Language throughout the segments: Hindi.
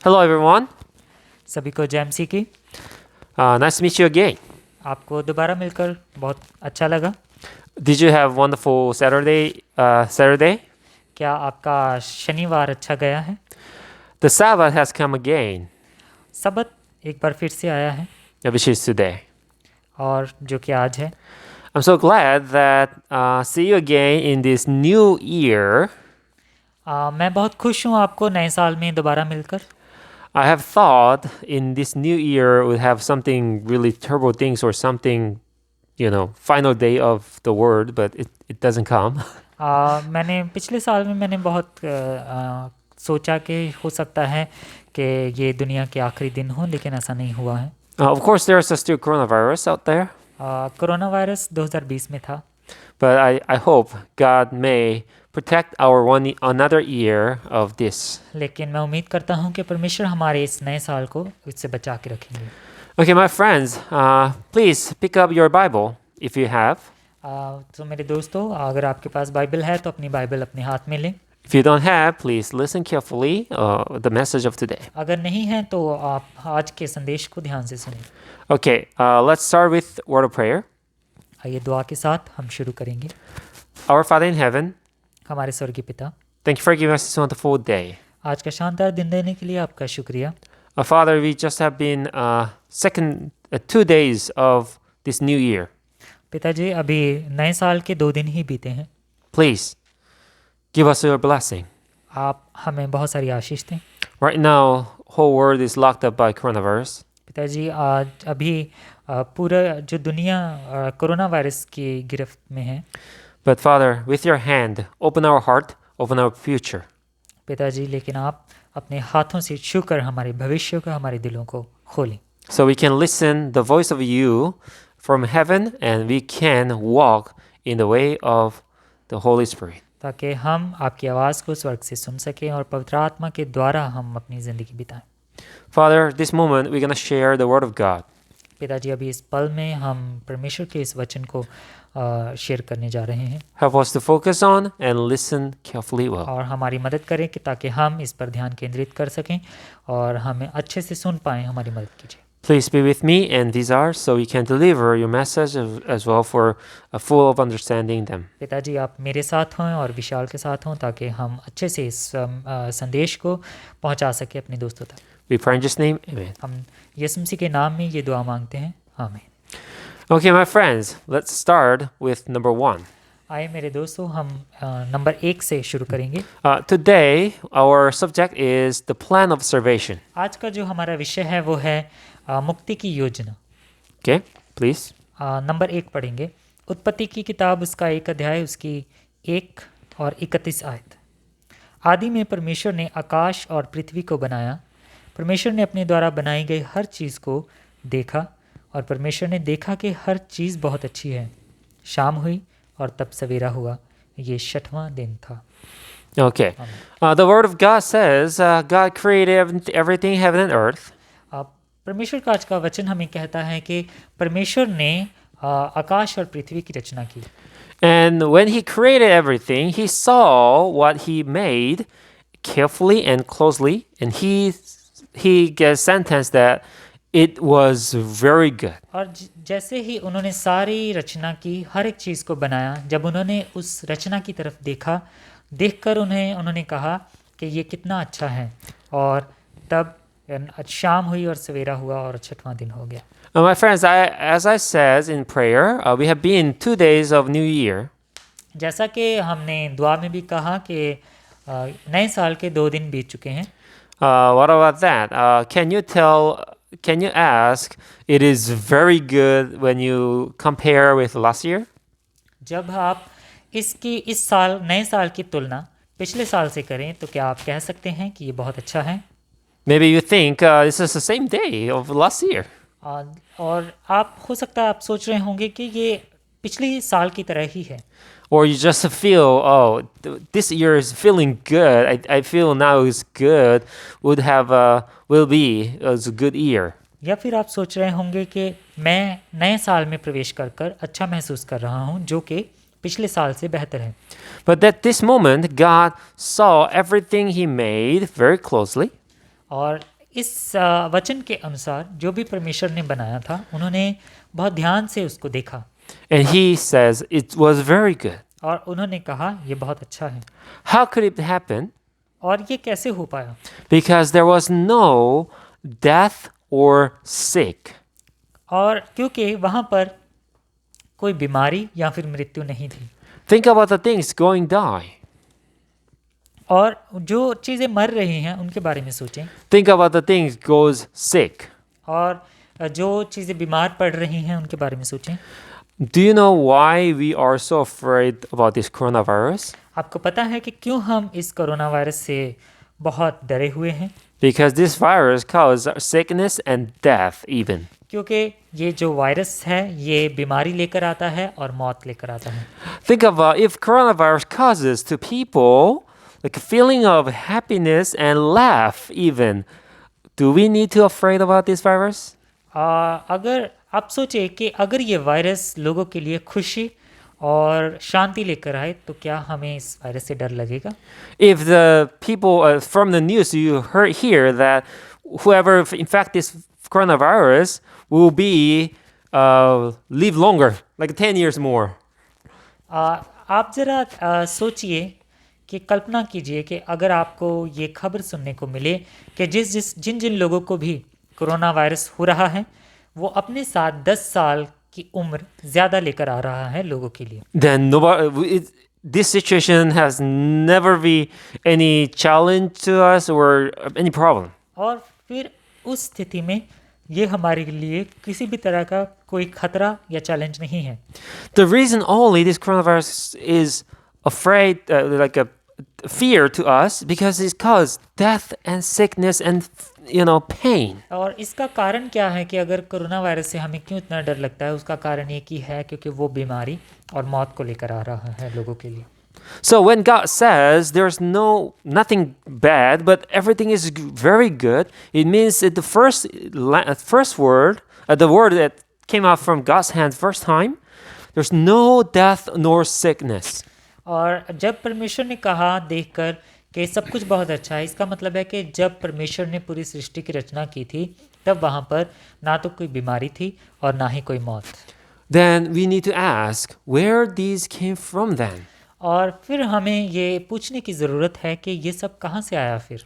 Hello, everyone. सभी को जय मसीह की। Nice to meet you again. आपको दोबारा मिलकर बहुत अच्छा लगा। Did you have wonderful Saturday? क्या आपका शनिवार अच्छा गया है? The Sabbath has come again, सबत एक बार फिर से आया है which is today. और जो कि आज है। I'm so glad that see you again in this new year. मैं बहुत खुश हूँ आपको नए साल में दोबारा मिलकर। I have thought in this new year we'll have something really terrible things or something, final day of the world, but it doesn't come. मैंने पिछले साल में मैंने बहुत सोचा कि हो सकता है कि ये दुनिया के आखिरी दिन हो, लेकिन ऐसा नहीं हुआ है। Of course, there's still coronavirus out there, corona virus 2020 में था, but I hope God may protect our another year of this. लेकिन मैं उम्मीद करता हूँ कि परमेश्वर हमारे इस नए साल को इससे बचा के रखेंगे। Okay, my friends, please pick up your Bible if you have. तो मेरे दोस्तों, अगर आपके पास बाइबल है तो अपनी बाइबल अपने हाथ में लें। If you don't have, please listen carefully the message of today. अगर नहीं है तो आप आज के संदेश को ध्यान से सुनें। Okay, let's start with word of prayer. आइए दुआ के साथ हम शुरू करेंगे। Our Father in heaven, हमारे स्वर्गीय पिता, thank you for giving us this wonderful day. आज का शानदार दिन देने के लिए आपका शुक्रिया। Father, we just have been 2 days of this new year. पिताजी, अभी नए साल के 2 दिन ही बीते हैं। Please give us your blessing. आप हमें बहुत सारी आशीष दें। Right now, whole world is locked up by coronavirus. पिताजी, आज अभी पूरा जो दुनिया कोरोना वायरस की गिरफ्त में है, But Father, with your hand, open our heart, open our future. पिताजी, लेकिन आप अपने हाथों से छूकर हमारे भविष्य को, हमारे दिलों को खोलें, So we can listen the voice of you from heaven and we can walk in the way of the Holy Spirit. ताकि हम आपकी आवाज़ को स्वर्ग से सुन सकें और पवित्र आत्मा के द्वारा हम अपनी ज़िंदगी बिताएं। Father, this moment we're going to share the Word of God. पिताजी, अभी इस पल में हम परमेश्वर के इस वचन को शेयर करने जा रहे हैं। Help us to focus on and listen carefully well. और हमारी मदद करें कि ताकि हम इस पर ध्यान केंद्रित कर सकें और हमें अच्छे से सुन पाएं। हमारी मदद कीजिए। Please be with me and these are so we can deliver your message as well for a full of understanding them. पिताजी, आप मेरे साथ हों और विशाल के साथ हों ताकि हम अच्छे से इस संदेश को पहुंचा सकें अपने दोस्तों तक। We pray in Jesus' name, amen. हम यीशु मसीह के नाम में ये दुआ मांगते हैं, आमीन। Okay, my friends, let's start with number 1. आइए मेरे दोस्तों, हम नंबर 1 से शुरू करेंगे। Today, our subject is the plan of salvation. आज का जो हमारा विषय है वो है मुक्ति की योजना। Okay, please. नंबर 1 पढ़ेंगे। उत्पत्ति की किताब, उसका 1 अध्याय, उसकी 1 और 31 आयत। आदि में परमेश्वर ने आकाश और पृथ्वी को बनाया। परमेश्वर ने अपने द्वारा बनाई गई हर चीज़ को देखा और परमेश्वर ने देखा कि हर चीज़ बहुत अच्छी है। शाम हुई और तब सवेरा हुआ। ये 6वां दिन था। Okay. The Word of God says God created everything, heaven and earth. परमेश्वर का आज का वचन हमें कहता है कि परमेश्वर ने आकाश और पृथ्वी की रचना की। And when he created everything, he saw what he made carefully and closely, and he gets sentenced that it was very good. और जैसे ही उन्होंने सारी रचना की, हर एक चीज़ को बनाया, जब उन्होंने उस रचना की तरफ देखा, देखकर उन्होंने कहा कि ये कितना अच्छा है। और तब शाम हुई और सवेरा हुआ और 6वां दिन हो गया। My friends, as I said in prayer, we have been 2 days of New Year. जैसा कि हमने दुआ में भी कहा कि नए साल के 2 दिन बीत चुके हैं। What about that? Can you ask, it is very good when you compare with last year? जब आप इस साल नए साल की तुलना पिछले साल से करें तो क्या आप कह सकते हैं कि ये बहुत अच्छा है? Maybe you think this is the same day of last year. और आप हो सकता है आप सोच रहे होंगे कि ये पिछले साल की तरह ही है। Or you just feel, this year is feeling good. I feel now is good. Will be a good year. या फिर आप सोच रहे होंगे कि मैं नए साल में प्रवेश कर अच्छा महसूस कर रहा हूँ, जो कि पिछले साल से बेहतर है। But at this moment, God saw everything He made very closely. और इस वचन के अनुसार जो भी परमेश्वर ने बनाया था उन्होंने बहुत ध्यान से उसको देखा And he says it was very good. और उन्होंने कहा ये बहुत अच्छा है। How could it happen? और ये कैसे हो पाया? Because there was no death or sick. और क्योंकि वहाँ पर कोई बीमारी या फिर मृत्यु नहीं थी। Think about the things going die. और जो चीज़ें मर रही हैं उनके बारे में सोचें Think about the things goes sick. और जो चीज़ें बीमार पड़ रही हैं उनके बारे में सोचें। Do you know why we are so afraid about this coronavirus? आपको पता है कि क्यों हम इस कोरोना वायरस से बहुत डरे हुए हैं? Because this virus causes sickness and death even. क्योंकि ये जो वायरस है ये बीमारी लेकर आता है और मौत लेकर आता है। Think about if coronavirus causes to people like a feeling of happiness and laugh even. Do we need to afraid about this virus? अगर आप सोचें कि अगर ये वायरस लोगों के लिए खुशी और शांति लेकर आए तो क्या हमें इस वायरस से डर लगेगा? If the people from the news you hear that whoever infect this coronavirus will be live longer, like 10 years more. आप ज़रा सोचिए कि कल्पना कीजिए कि अगर आपको ये खबर सुनने को मिले कि जिन जिन लोगों को भी कोरोना वायरस हो रहा है वो अपने साथ 10 साल की उम्र ज़्यादा लेकर आ रहा है लोगों के लिए। Then this situation has never be any challenge to us or any problem. और फिर उस स्थिति में ये हमारे लिए किसी भी तरह का कोई खतरा या चैलेंज नहीं है। The reason only this coronavirus is afraid, like a fear to us, because it causes death and sickness and pain. और इसका कारण क्या है कि अगर कोरोना वायरस से हमें क्यों इतना डर लगता है? उसका कारण एक ही है क्योंकि वो बीमारी और मौत को लेकर आ रहा है लोगों के लिए। So when God says there's nothing bad, but everything is very good, it means that the first word, the word that came out from God's hand first time, there's no death nor sickness. और जब परमेश्वर ने कहा देखकर कि सब कुछ बहुत अच्छा है, इसका मतलब है कि जब परमेश्वर ने पूरी सृष्टि की रचना की थी तब वहाँ पर ना तो कोई बीमारी थी और ना ही कोई मौत। Then we need to ask where these came from then. और फिर हमें ये पूछने की ज़रूरत है कि ये सब कहाँ से आया फिर?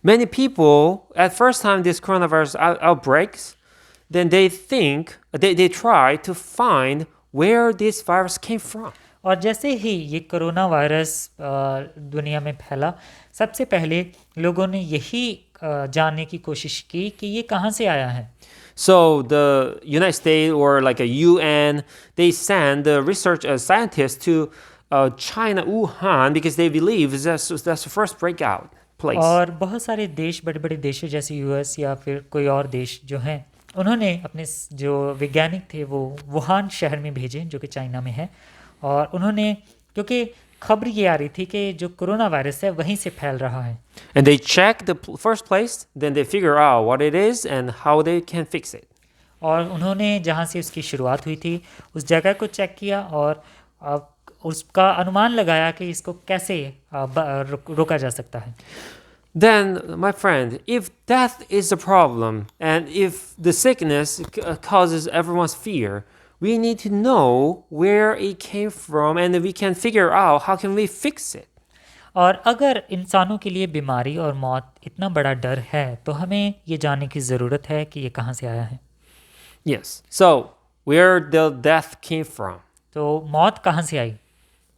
Many people, at first time this coronavirus outbreaks, then they think, they try to find where this virus came from. और जैसे ही ये कोरोना वायरस दुनिया में फैला, सबसे पहले लोगों ने यही जानने की कोशिश की कि ये कहाँ से आया है। So the United States or like a UN, they send the research scientists to China, Wuhan, because they believe that's the first breakout place. और बहुत सारे देश, बड़े बड़े देशों जैसे यूएस या फिर कोई और देश जो हैं, उन्होंने अपने जो वैज्ञानिक थे वो वुहान शहर में भेजे जो कि चाइना में है। और उन्होंने क्योंकि खबर ये आ रही थी कि जो कोरोना वायरस है वहीं से फैल रहा है। And they check the first place, then they figure out what it is and how they can fix it. और उन्होंने जहाँ से उसकी शुरुआत हुई थी उस जगह को चेक किया और उसका अनुमान लगाया कि इसको कैसे रोका जा सकता है। Then, my friend, if death is a problem and if the sickness causes everyone's fear, we need to know where it came from and we can figure out how can we fix it. और अगर इंसानों के लिए बीमारी और मौत इतना बड़ा डर है तो हमें ये जानने की ज़रूरत है कि ये कहाँ से आया है। Yes. So, where the death came from. तो मौत कहाँ से आई?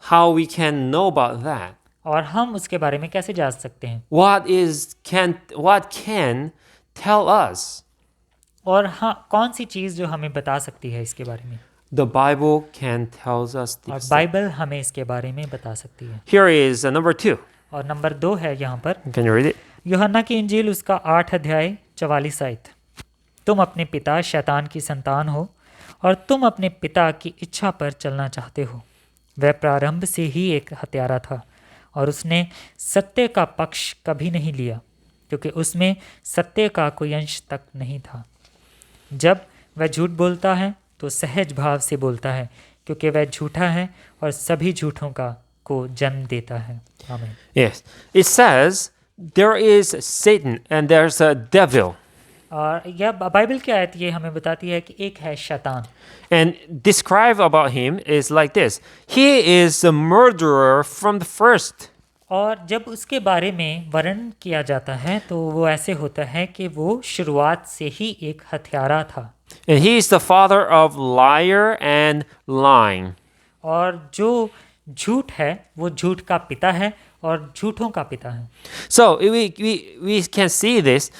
How we can know about that. और हम उसके बारे में कैसे जान सकते हैं? What can tell us? और हाँ, कौन सी चीज़ जो हमें बता सकती है इसके बारे में? The Bible can tell us और this. बाइबल हमें इसके बारे में बता सकती है। Here is number 2. और नंबर 2 है यहाँ पर। Can you read it? यूहन्ना की इंजील उसका 8 अध्याय 44 आयत। तुम अपने पिता शैतान की संतान हो और तुम अपने पिता की इच्छा पर चलना चाहते हो। वह प्रारंभ से ही एक हत्यारा था और उसने सत्य का पक्ष कभी नहीं लिया क्योंकि उसमें सत्य का कोई अंश तक नहीं था। जब वह झूठ बोलता है तो सहज भाव से बोलता है क्योंकि वह झूठा है और सभी झूठों को जन्म देता है। आमीन। Yes. It says there is Satan and there's a devil. और यह बाइबल की आयत ये हमें बताती है कि एक है शैतान, And describe about him is like this. He is a murderer from the first. और जब उसके बारे में वर्णन किया जाता है तो वो ऐसे होता है कि वो शुरुआत से ही एक हत्यारा था, And he is the father of liar and lying. और जो झूठ है वो झूठ का पिता है और झूठों का पिता है। So we can see this.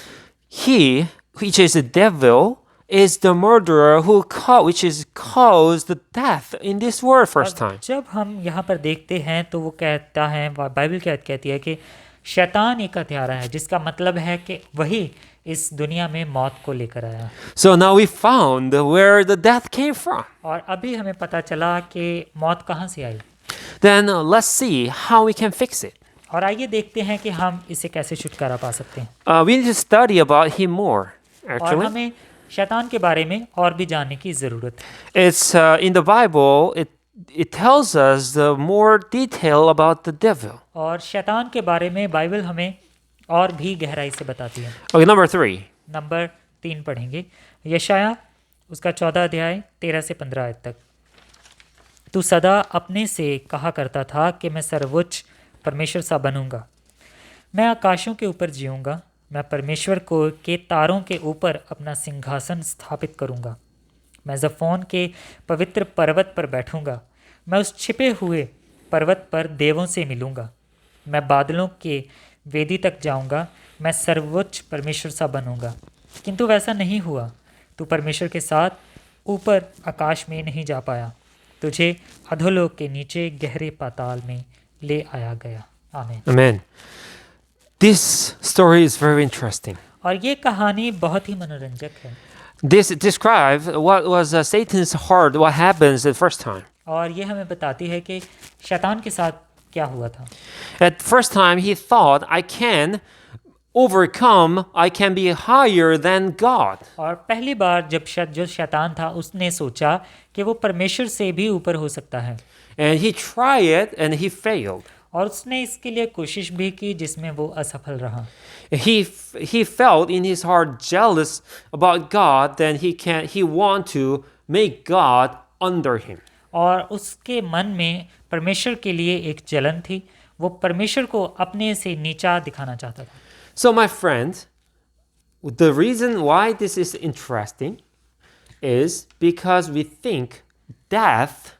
He, which is the devil, is the murderer which is caused the death in this world first और time. जब हम यहाँ पर देखते हैं तो वो कहता है, बाइबल की आयत कहती है कि शैतान एक हत्यारा है, जिसका मतलब है कि वही इस दुनिया में मौत को लेकर आया। So now we found where the death came from. और अभी हमें पता चला कि मौत कहाँ से आई। Then let's see how we can fix it. और आइए देखते हैं कि हम इसे कैसे छुटकारा पा सकते हैं। We need to study about him more, और actually. हमें शैतान के बारे में और भी जानने की ज़रूरत है। It's in the Bible, it tells us the more detail about the devil. और शैतान के बारे में बाइबल हमें और भी गहराई से बताती है। Okay, number 3. नंबर 3 पढ़ेंगे, यशाया उसका 14 अध्याय 13 से 15 आयत तक। तू सदा अपने से कहा करता था कि मैं सर्वोच्च परमेश्वर सा बनूंगा, मैं आकाशों के ऊपर जीऊंगा, मैं परमेश्वर को के तारों के ऊपर अपना सिंहासन स्थापित करूंगा, मैं ज़फोन के पवित्र पर्वत पर बैठूंगा, मैं उस छिपे हुए पर्वत पर देवों से मिलूंगा, मैं बादलों के वेदी तक जाऊंगा, मैं सर्वोच्च परमेश्वर सा बनूंगा। किंतु वैसा नहीं हुआ, तू परमेश्वर के साथ ऊपर आकाश में नहीं जा पाया, तुझे अधोलोक के नीचे गहरे पाताल में ले आया गया। आमीन। Amen. This story is very interesting. और ये कहानी बहुत ही मनोरंजक है। This describes what was Satan's heart, what happens the first time. और ये हमें बताती है कि शैतान के साथ क्या हुआ था। At first time, he thought, I can overcome, I can be higher than God. और पहली बार जब जो शैतान था उसने सोचा कि वो परमेश्वर से भी ऊपर हो सकता है, And he tried it and he failed. और उसने इसके लिए कोशिश भी की जिसमें वो असफल रहा। He felt in his heart jealous about God, then he want to make God under him. और उसके मन में परमेश्वर के लिए एक जलन थी, वो परमेश्वर को अपने से नीचा दिखाना चाहता था। So my friends, the reason why this is interesting is because we think death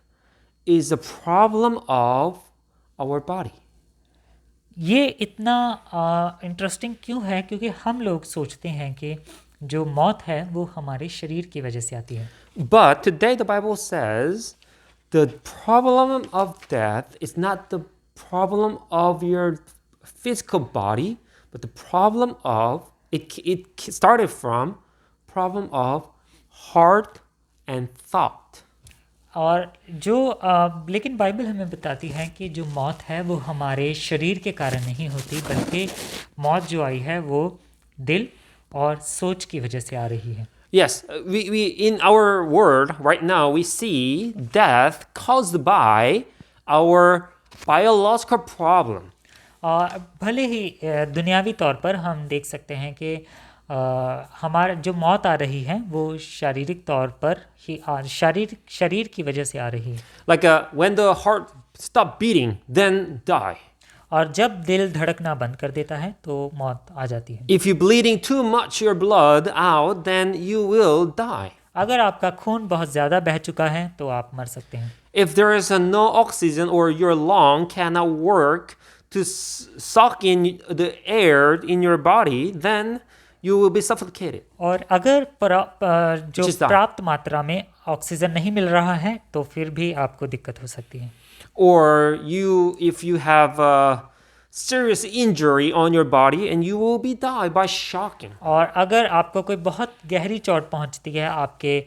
is a problem of our body. ये इतना इंटरेस्टिंग क्यों है? क्योंकि हम लोग सोचते हैं कि जो मौत है वो हमारे शरीर की वजह से आती है। But today the Bible says the problem of death is not the problem of your physical body, but the problem of it started from problem of heart and thought. और जो लेकिन बाइबल हमें बताती है कि जो मौत है वो हमारे शरीर के कारण नहीं होती, बल्कि मौत जो आई है वो दिल और सोच की वजह से आ रही है। Yes, we in our world right now we see death caused by our biological problem. और भले ही दुनियावी तौर पर हम देख सकते हैं कि हमारा जो मौत आ रही है वो शारीरिक तौर पर ही शरीर की वजह से आ रही है। Like when the heart stop beating, then die. और जब दिल धड़कना बंद कर देता है तो मौत आ जाती है। If you're bleeding too much your blood out, then you will die. अगर आपका खून बहुत ज़्यादा बह चुका है तो आप मर सकते हैं। If there is no oxygen or your lung cannot work to suck in the air in your body, then you will be suffocated. और अगर जो Which is that? प्राप्त मात्रा में ऑक्सीजन नहीं मिल रहा है तो फिर भी आपको दिक्कत हो सकती है। Or if you have a serious injury on your body, and you will be die by shocking. और अगर आपको कोई बहुत गहरी चोट पहुंचती है आपके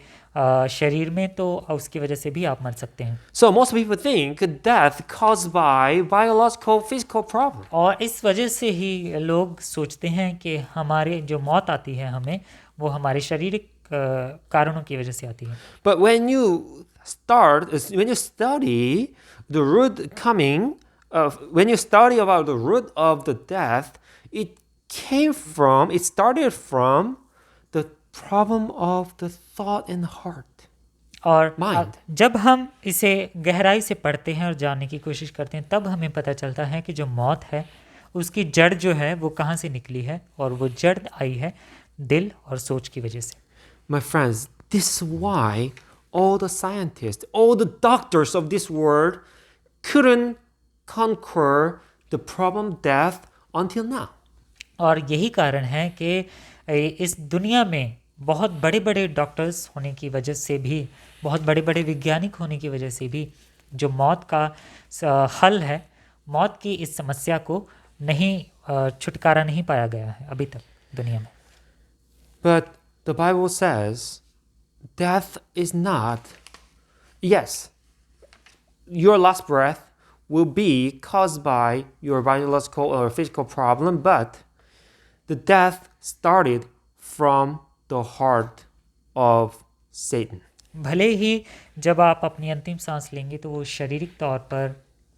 शरीर में तो उसकी वजह से भी आप मर सकते हैं। So most people think death caused by biological physical problem. और इस वजह से ही लोग सोचते हैं कि हमारे जो मौत आती है हमें वो हमारे शारीरिक कारणों की वजह से आती है। But when you study the root coming when you study about the root of the death, it started from the problem of the thought and heart. और Mind. जब हम इसे गहराई से पढ़ते हैं और जानने की कोशिश करते हैं तब हमें पता चलता है कि जो मौत है उसकी जड़ जो है वो कहाँ से निकली है, और वो जड़ आई है दिल और सोच की वजह से। My friends, this is why all the scientists, all the doctors of this world couldn't conquer the problem death until now. और यही कारण है कि इस दुनिया में बहुत बड़े बड़े डॉक्टर्स होने की वजह से भी, बहुत बड़े बड़े वैज्ञानिक होने की वजह से भी जो मौत का हल है, मौत की इस समस्या को छुटकारा नहीं पाया गया है अभी तक दुनिया में। But the Bible says death is not, yes, your last breath will be caused by your biological or physical problem, but the death started from the heart of Satan. भले ही जब आप अपनी अंतिम सांस लेंगे तो वो शारीरिक तौर पर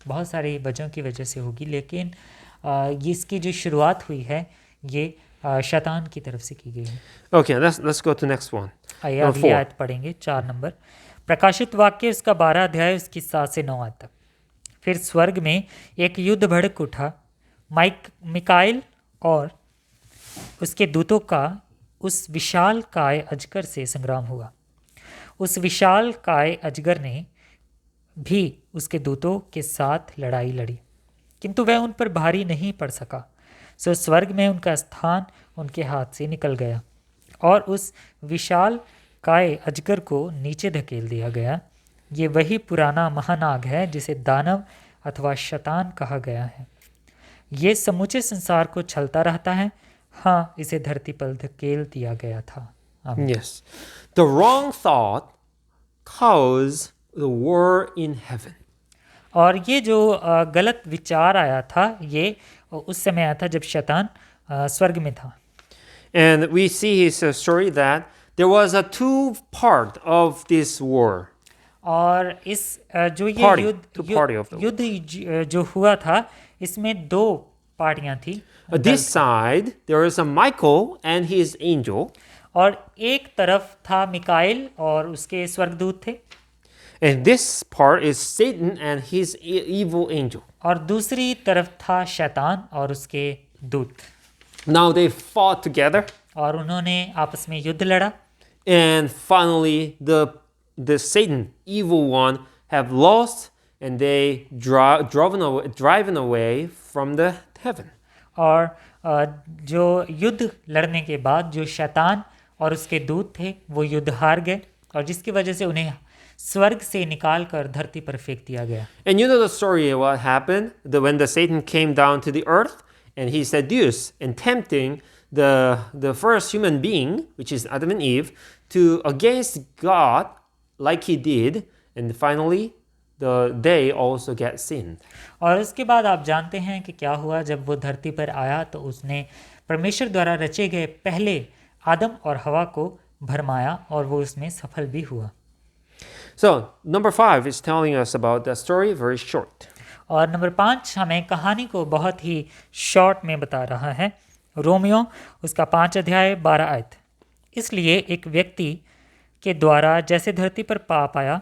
बहुत सारी वजहों की वजह से होगी, लेकिन इसकी जो शुरुआत हुई है ये शैतान की तरफ से की गई है। Okay, let's go to next one. आइए Number अगली 4. आयत पढ़ेंगे, 4 नंबर। प्रकाशित वाक्य उसका 12 अध्याय उसकी 7 से 9 आयत तक। फिर स्वर्ग में एक युद्ध भड़क उठा, मिकाइल और उसके दूतों का उस विशाल काय अजगर से संग्राम हुआ। उस विशाल काय अजगर ने भी उसके दूतों के साथ लड़ाई लड़ी, किंतु वह उन पर भारी नहीं पड़ सका। सो स्वर्ग में उनका स्थान उनके हाथ से निकल गया और उस विशाल काय अजगर को नीचे धकेल दिया गया। ये वही पुराना महानाग है जिसे दानव अथवा शैतान कहा गया है। ये समूचे संसार को छलता रहता है। हाँ, इसे धरती पर धकेल दिया गया था। आमीन। Yes. The wrong thought caused the war in heaven. और ये जो गलत विचार आया था ये उस समय आया था जब शैतान स्वर्ग में था। And we see his story that there was a two part of this war. और इस जो ये Party, two party of the war. युद्ध जो हुआ था इसमें 2 पार्टियां थी। This side there is a Michael and his angel, और एक तरफ था मिकाइल और उसके स्वर्गदूत थे, and this part is Satan and his evil angel. और दूसरी तरफ था शैतान और उसके दूत। Now they fought together, और उन्होंने आपस में युद्ध लड़ा, and finally the Satan evil one have lost, and they driven away from the heaven. और जो युद्ध लड़ने के बाद जो शैतान और उसके दूत थे वो युद्ध हार गए, और जिसकी वजह से उन्हें स्वर्ग से निकाल कर धरती पर फेंक दिया गया। And you know the story what happened when the Satan came down to the earth and he seduced and tempting the first human being, which is Adam and Eve, to against God like he did, and finally they also get sinned. और उसके बाद आप जानते हैं कि क्या हुआ। जब वो धरती पर आया तो उसने परमेश्वर द्वारा रचे गए पहले आदम और हवा को भरमाया और वो उसमें सफल भी हुआ। So number 5 is telling us about the story very short. और नंबर 5 हमें कहानी को बहुत ही शॉर्ट में बता रहा है। रोमियो उसका 5 अध्याय 12 आयत। इसलिए एक व्यक्ति के द्वारा जैसे धरती पर पाप आया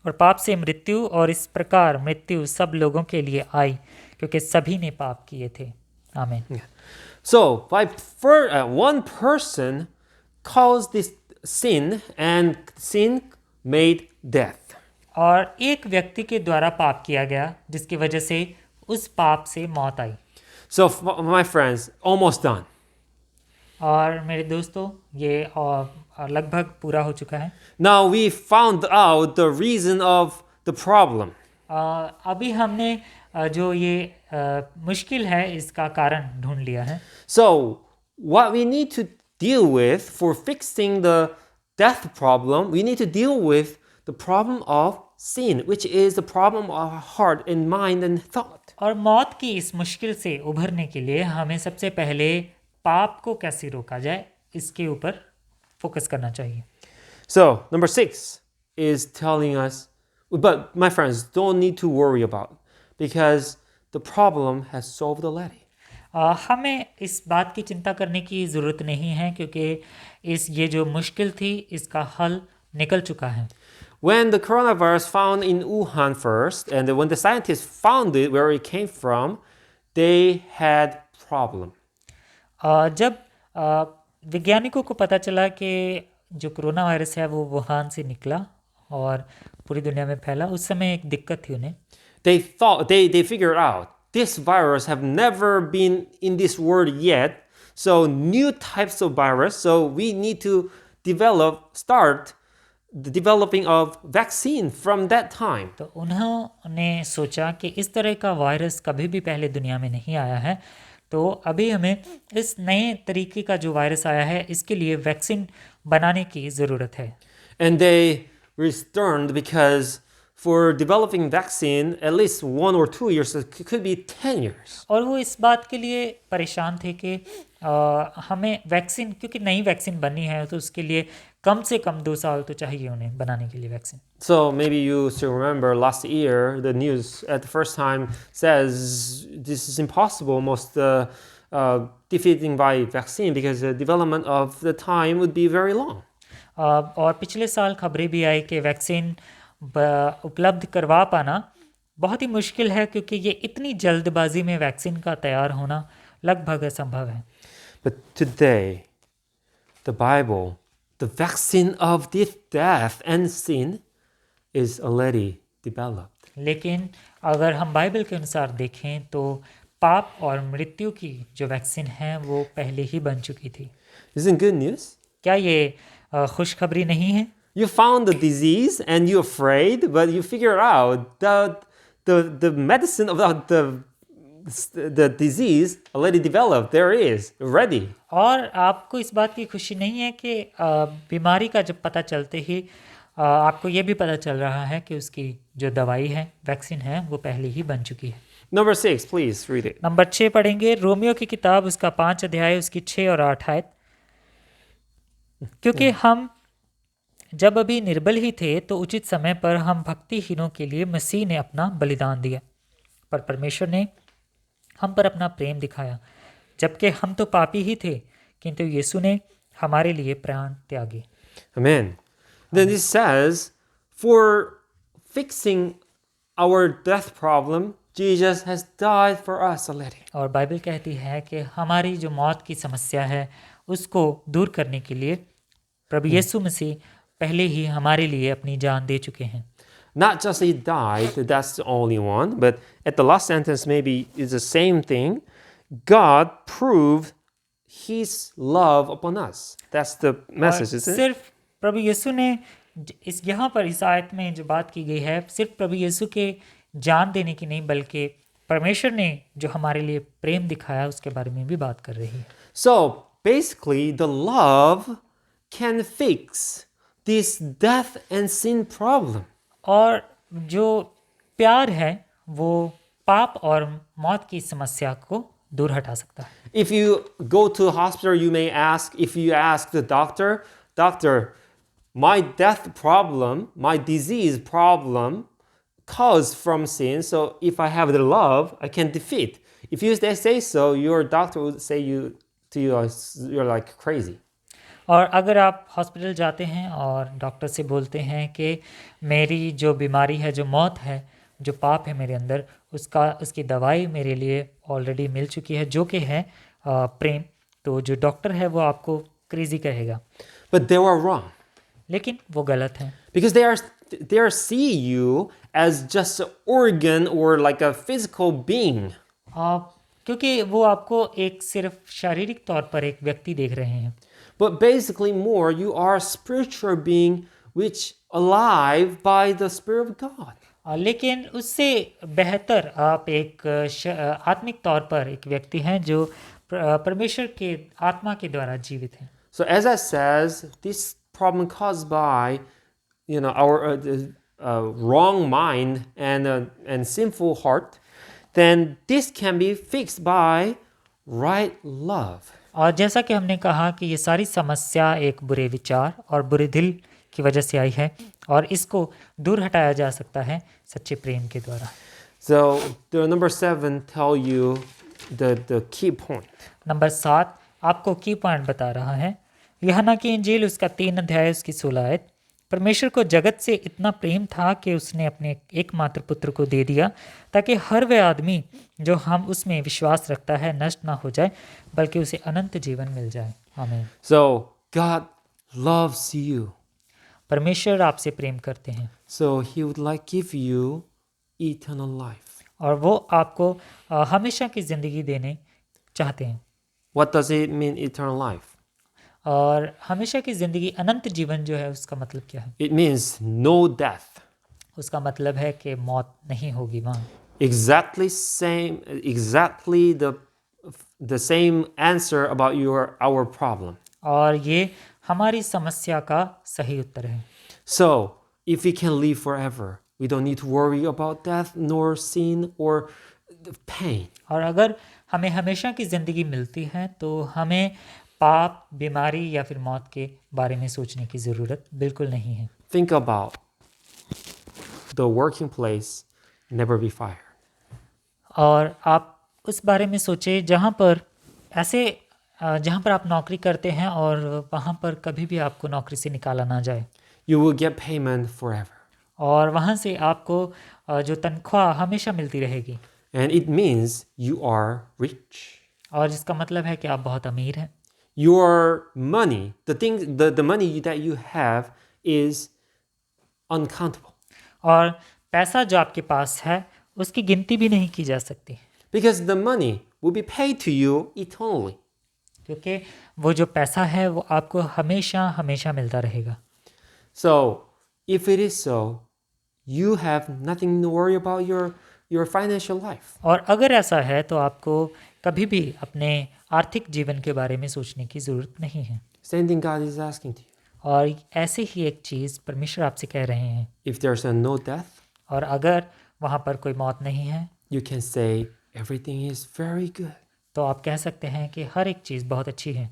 और पाप से मृत्यु, और इस प्रकार मृत्यु सब लोगों के लिए आई क्योंकि सभी ने पाप किए थे। आमीन। So one person caused this sin, and sin made death. और एक व्यक्ति के द्वारा पाप किया गया जिसकी वजह से उस पाप से मौत आई। So my friends, almost done. और मेरे दोस्तों ये लगभग पूरा हो चुका है। Now we found out the reason of the problem. अभी हमने जो ये मुश्किल है इसका कारण ढूंढ लिया है। So what we need to deal with for fixing the death problem, we need to deal with the problem of sin, which is the problem of our heart and mind and thought. और मौत की इस मुश्किल से उभरने के लिए हमें सबसे पहले पाप को कैसे रोका जाए इसके ऊपर फोकस करना चाहिए। So number 6 is telling us, but my friends, don't need to worry about, because the problem has solved already. हमें इस बात की चिंता करने की ज़रूरत नहीं है क्योंकि ये जो मुश्किल थी इसका हल निकल चुका है। When the coronavirus found in Wuhan first, and when the scientists found it where it came from, they had problem. जब वैज्ञानिकों को पता चला कि जो कोरोना वायरस है वो वुहान से निकला और पूरी दुनिया में फैला, उस समय एक दिक्कत थी उन्हें। They thought they figured out this virus have never been in this world yet, so new types of virus. So we need to start the developing of vaccine from that time. तो उन्होंने सोचा कि इस तरह का वायरस कभी भी पहले दुनिया में नहीं आया है, तो अभी हमें इस नए तरीके का जो वायरस आया है इसके लिए वैक्सीन बनाने की ज़रूरत है। And they returned because for developing vaccine, at least 1 or 2 years, it could be 10 years. और वो इस बात के लिए परेशान थे कि हमें वैक्सीन, क्योंकि नई वैक्सीन बनी है तो उसके लिए कम से कम 2 साल तो चाहिए उन्हें बनाने के लिए vaccine. So maybe you still remember last year, the news at the first time says this is impossible, almost defeating by vaccine because the development of the time would be very long. और पिछले साल खबरें भी आई कि वैक्सीन उपलब्ध करवा पाना बहुत ही मुश्किल है क्योंकि ये इतनी जल्दबाजी में वैक्सीन का तैयार होना लगभग असंभव है। But today, the Bible, the vaccine of this death and sin is already developed. लेकिन अगर हम बाइबल के अनुसार देखें तो पाप और मृत्यु की जो वैक्सीन है वो पहले ही बन चुकी थी। Isn't good news? क्या ये खुशखबरी नहीं है? You found the disease and you're afraid, but you figure out that the medicine of the disease already developed. There it is, ready. और आपको इस बात की खुशी नहीं है कि बीमारी का जब पता चलते ही आपको ये भी पता चल रहा है कि उसकी जो दवाई है, वैक्सीन है, वो पहले ही बन चुकी है। Number 6, please read it. Number 6 पढ़ेंगे, रोमियो की किताब उसका 5 अध्याय उसकी 6 और 8 आयत। क्योंकि हम जब अभी निर्बल ही थे तो उचित समय पर हम भक्तिहीनों के लिए मसीह ने अपना बलिदान दिया, पर परमेश्वर ने हम पर अपना प्रेम दिखाया जबकि हम तो पापी ही थे, किंतु यीशु ने हमारे लिए प्राण त्यागे। Amen. Then it says, for fixing our death problem, Jesus has died for us already. और बाइबल कहती है कि हमारी जो मौत की समस्या है उसको दूर करने के लिए प्रभु यीशु मसीह पहले ही हमारे लिए अपनी जान दे चुके हैं। Not just he died, that's the only one, but at the last sentence maybe it's the same thing. God proved his love upon us. That's the message, isn't it? सिर्फ प्रभु यीशु ने इस यहाँ पर इस आयत में जो बात की गई है सिर्फ प्रभु यीशु के जान देने की नहीं बल्कि परमेश्वर ने जो हमारे लिए प्रेम दिखाया उसके बारे में भी बात कर रही है। So basically, the love can fix this death and sin problem. और जो प्यार है वो पाप और मौत की समस्या को दूर हटा सकता है। If you go to a hospital, you may ask, if you ask the doctor, my death problem, my disease problem caused from sin, so if I have the love, I can defeat. If you say so, your doctor would say you're like crazy. और अगर आप हॉस्पिटल जाते हैं और डॉक्टर से बोलते हैं कि मेरी जो बीमारी है, जो मौत है, जो पाप है मेरे अंदर, उसकी दवाई मेरे लिए ऑलरेडी मिल चुकी है जो कि है प्रेम, तो जो डॉक्टर है वो आपको क्रेजी कहेगा। But they were wrong. लेकिन वो गलत है Because they are see you as just an organ or like a physical being. क्योंकि वो आपको एक सिर्फ शारीरिक तौर पर एक व्यक्ति देख रहे हैं। But basically more, you are a spiritual being which alive by the Spirit of God. लेकिन उससे बेहतर आप एक आत्मिक तौर पर एक व्यक्ति हैं जो परमेश्वर के आत्मा के द्वारा जीवित हैं। So as I says, this problem caused by our wrong mind and sinful heart, then this can be fixed by right love. और जैसा कि हमने कहा कि ये सारी समस्या एक बुरे विचार और बुरे दिल की वजह से आई है और इसको दूर हटाया जा सकता है सच्चे प्रेम के द्वारा। So the number 7 tell you the key point. Number 7 आपको की पॉइंट बता रहा है। यूहन्ना की इंजील उसका 3 अध्याय उसकी 16 आयत। परमेश्वर को जगत से इतना प्रेम था कि उसने अपने एकमात्र पुत्र को दे दिया ताकि हर वह आदमी जो हम उसमें विश्वास रखता है नष्ट ना हो जाए बल्कि उसे अनंत जीवन मिल जाए। आमीन। So God loves you. परमेश्वर आपसे प्रेम करते हैं So he would like give you eternal life. और वो आपको हमेशा की ज़िंदगी देने चाहते हैं। What does it mean eternal life? और हमेशा की ज़िंदगी अनंत जीवन जो है उसका मतलब क्या है? It means no death. उसका मतलब है कि मौत नहीं होगी वहाँ। Exactly the same answer about our problem. और ये हमारी समस्या का सही उत्तर है। So if we can live forever, we don't need to worry about death nor sin or the pain. और अगर हमें हमेशा की ज़िंदगी मिलती है तो हमें पाप, बीमारी या फिर मौत के बारे में सोचने की ज़रूरत बिल्कुल नहीं है। Think about the working place, never be fired. और आप उस बारे में सोचें जहाँ पर जहाँ पर आप नौकरी करते हैं और वहाँ पर कभी भी आपको नौकरी से निकाला ना जाए You will get payment forever. और वहाँ से आपको जो तनख्वाह हमेशा मिलती रहेगी And it means you are rich. और जिसका मतलब है कि आप बहुत अमीर हैं। Your money, the money that you have is uncountable. और पैसा जो आपके पास है उसकी गिनती भी नहीं की जा सकती Because the money will be paid to you eternally. क्योंकि वो जो पैसा है वो आपको हमेशा हमेशा मिलता रहेगा। So, if it is so, you have nothing to worry about your financial life. और अगर ऐसा है तो आपको कभी भी अपने आर्थिक जीवन के बारे में सोचने की ज़रूरत नहीं है। Same thing God is asking to you. और ऐसे ही एक चीज़ परमेश्वर आपसे कह रहे हैं। If there's no death, और अगर वहाँ पर कोई मौत नहीं है you can say everything is very good. तो आप कह सकते हैं कि हर एक चीज़ बहुत अच्छी है।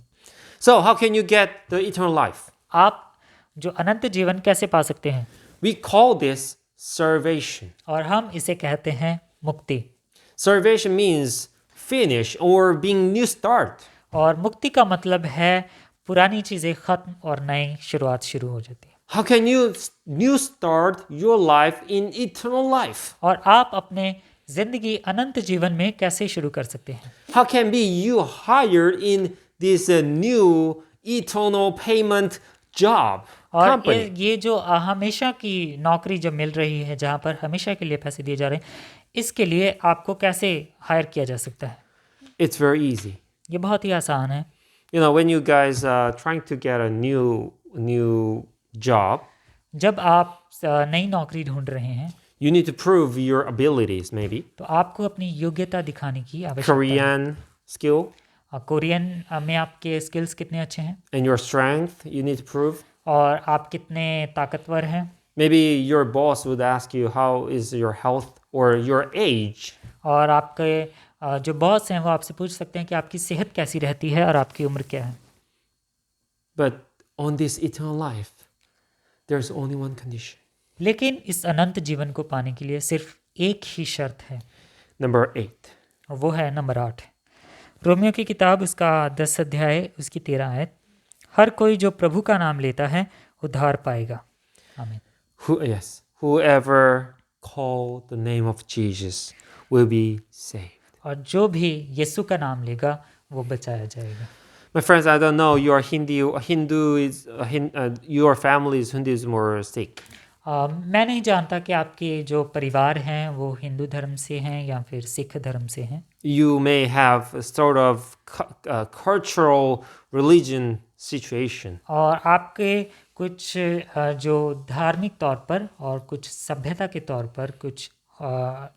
So, how can you get the eternal life? आप जो अनंत जीवन कैसे पा सकते हैं? We call this salvation. और हम इसे कहते हैं मुक्ति। Salvation means finish or being new start. और मुक्ति का मतलब है पुरानी चीज़ें ख़त्म और नई शुरुआत शुरू हो जाती है। How can you new start your life in eternal life? और आप अपने ज़िंदगी अनंत जीवन में कैसे शुरू कर सकते हैं? How can be you hired in this new eternal payment job और company? ये जो हमेशा की नौकरी जो मिल रही है जहाँ पर हमेशा के लिए पैसे दिए जा रहे हैं, इसके लिए आपको कैसे हायर किया जा सकता है? It's very easy. ये बहुत ही आसान है। You know, when you guys are trying to get a new job, जब आप नई नौकरी ढूंढ रहे हैं you need to prove your abilities, maybe तो आपको अपनी योग्यता दिखाने की आवश्यकता है। Korean skill कोरियन में आपके स्किल्स कितने अच्छे हैं and your strength. You need to prove. और आप कितने ताकतवर हैं। Maybe your boss would ask you how is your health or your age. और आपके जो बॉस हैं वो आपसे पूछ सकते हैं कि आपकी सेहत कैसी रहती है और आपकी उम्र क्या है। But on this eternal life, there's only one condition. लेकिन इस अनंत जीवन को पाने के लिए सिर्फ एक ही शर्त है Number 8. और वो है नंबर 8। रोमियो की किताब उसका 10 अध्याय उसकी 13 आयत। हर कोई जो प्रभु का नाम लेता है उद्धार पाएगा। आमीन। Whoever call the name of Jesus will be saved. और जो भी यीशु का नाम लेगा वो बचाया जाएगा। My friends, I don't know. You are your family is Hinduism or Sikh. मैं नहीं जानता कि आपके जो परिवार हैं वो हिंदू धर्म से हैं या फिर सिख धर्म से हैं। You may have a sort of cultural religion situation. और आपके कुछ जो धार्मिक तौर पर और कुछ सभ्यता के तौर पर कुछ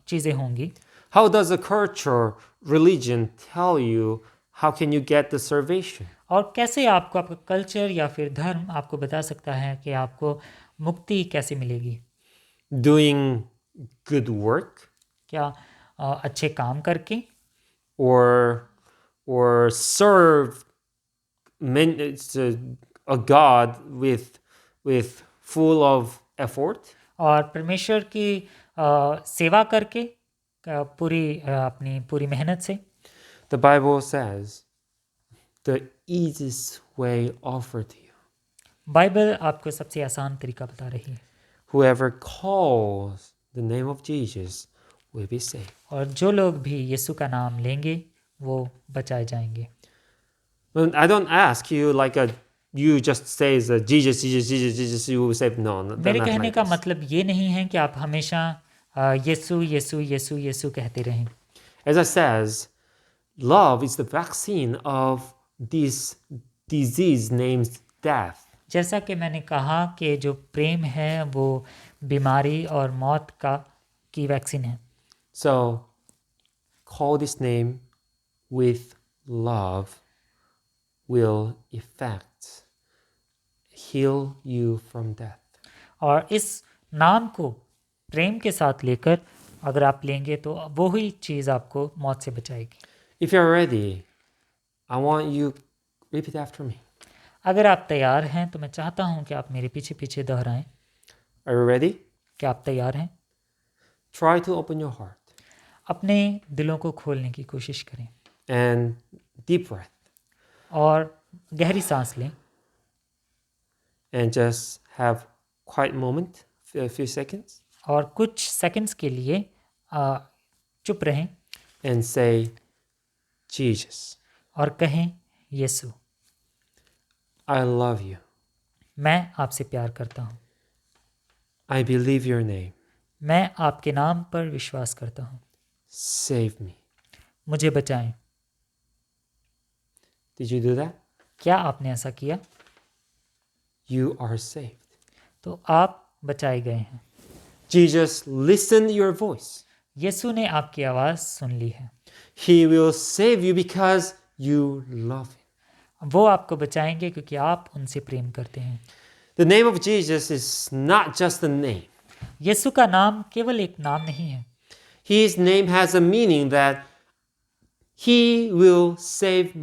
चीज़ें होंगी। How does a culture religion tell you how can you get the salvation? और कैसे आपको आपका कल्चर या फिर धर्म आपको बता सकता है कि आपको मुक्ति कैसे मिलेगी? Doing good work क्या अच्छे काम करके or serve a God with full of effort? और परमेश्वर की सेवा करके अपनी पूरी मेहनत से। The Bible says the easiest way offered to you. Bible आपको सबसे आसान तरीका बता रही है, Whoever calls the name of Jesus will be saved. और जो लोग भी यीशु का नाम लेंगे वो बचाए जाएंगे। Well, I don't ask you like you just say Jesus, Jesus, Jesus, Jesus, you will be saved. No, no, मेरे not कहने like का this. मतलब ये नहीं है कि आप हमेशा यीशु यीशु यीशु यीशु कहते रहें। As I says, love is the vaccine of this disease named death. जैसा कि मैंने कहा कि जो प्रेम है वो बीमारी और मौत की वैक्सीन है। So call this name with love will effect heal you from death. और इस नाम को प्रेम के साथ लेकर अगर आप लेंगे तो वो ही चीज़ आपको मौत से बचाएगी। If you're ready, I want you repeat after me. अगर आप तैयार हैं तो मैं चाहता हूं कि आप मेरे पीछे पीछे दोहराएं। Are you ready? क्या आप तैयार हैं? Try to open your heart अपने दिलों को खोलने की कोशिश करें and deep breath और गहरी सांस लें and just have quiet moment, a few seconds, और कुछ सेकंड्स के लिए चुप रहें and say, Jesus, और कहें, यीशु, I love you. मैं आपसे प्यार करता हूँ, I believe your name. मैं आपके नाम पर विश्वास करता हूँ, Save me. मुझे बचाएं। Did you do that? क्या आपने ऐसा किया? You are saved. तो आप बचाए गए हैं। Jesus listened your voice. यीशु ने आपकी आवाज़ सुन ली है। He will save you because you love him. वो आपको बचाएंगे क्योंकि आप उनसे प्रेम करते हैं। The name of Jesus is not just a name. यीशु का नाम केवल एक नाम नहीं है। His name has a meaning that he will save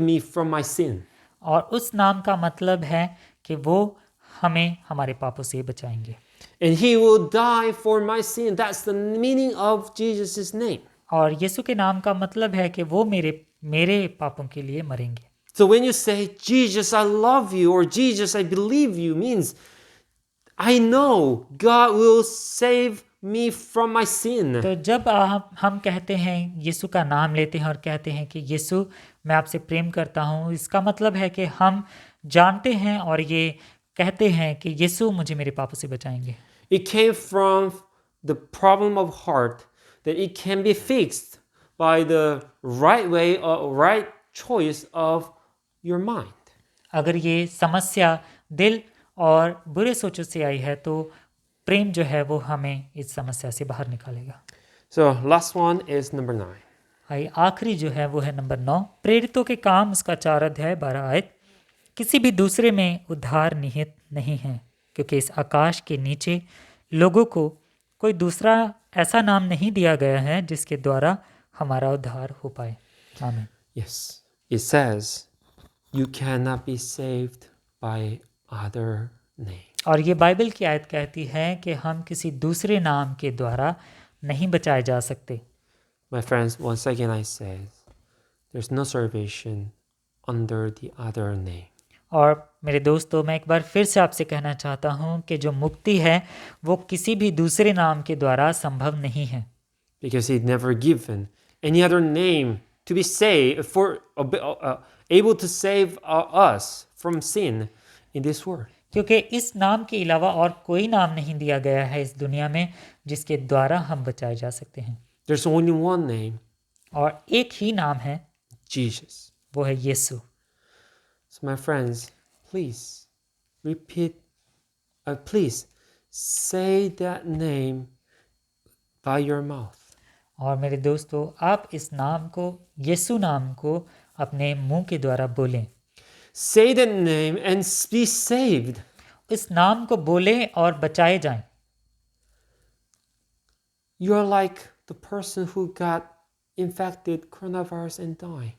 me from my sin. और उस नाम का मतलब है कि वो हमें हमारे पापों से बचाएंगे। And he will die for my sin. That's the meaning of Jesus' name. और यीशु के नाम का मतलब है कि वो मेरे पापों के लिए मरेंगे। So when you say, Jesus, I love you, or Jesus, I believe you, means I know God will save me from my sin. तो जब हम कहते हैं, यीशु का नाम लेते हैं और कहते हैं कि यीशु मैं आपसे प्रेम करता हूँ, इसका मतलब है कि हम जानते हैं और ये कहते हैं कि यीशु मुझे मेरे पापों से बचाएंगे। It came from the problem of heart that it can be fixed by the right way or right choice of your mind. अगर ये समस्या दिल और बुरे सोचों से आई है तो प्रेम जो है वो हमें इस समस्या से बाहर निकालेगा। So last one is number 9. आइए आखिरी जो है वो है नंबर 9, प्रेरितों के काम, उसका 4 अध्याय 12 आयत। किसी भी दूसरे में उद्धार निहित नहीं है, क्योंकि इस आकाश के नीचे लोगों को कोई दूसरा ऐसा नाम नहीं दिया गया है जिसके द्वारा हमारा उद्धार हो पाए। आमीन। Yes, it says you cannot be saved by other name. और ये बाइबल की आयत कहती है कि हम किसी दूसरे नाम के द्वारा नहीं बचाए जा सकते। My friends, once again I say, there's no salvation under the other name. और मेरे दोस्तों, मैं एक बार फिर से आपसे कहना चाहता हूँ कि जो मुक्ति है वो किसी भी दूसरे नाम के द्वारा संभव नहीं है। Because he'd never given any other name to be saved able to save us from sin in this world. क्योंकि इस नाम के अलावा और कोई नाम नहीं दिया गया है इस दुनिया में जिसके द्वारा हम बचाए जा सकते हैं। There's only one name, और एक ही नाम है, Jesus. वो है यीशु। So my friends, please repeat, please say that name by your mouth. और मेरे दोस्तों, आप इस नाम को, यीशु नाम को अपने मुंह के द्वारा बोलें। Say that name and be saved. इस नाम को बोलें और बचाए जाएं। You are like the person who got infected coronavirus and died.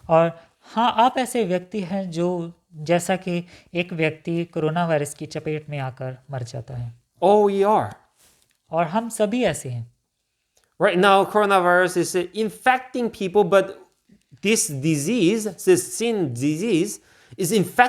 और हाँ, आप ऐसे व्यक्ति हैं जो जैसा कि एक व्यक्ति कोरोना वायरस की चपेट में आकर मर जाता है। Oh, we are. और हम सभी ऐसे हैं। Right now, coronavirus is infecting people, but this disease, this sin disease, is infecting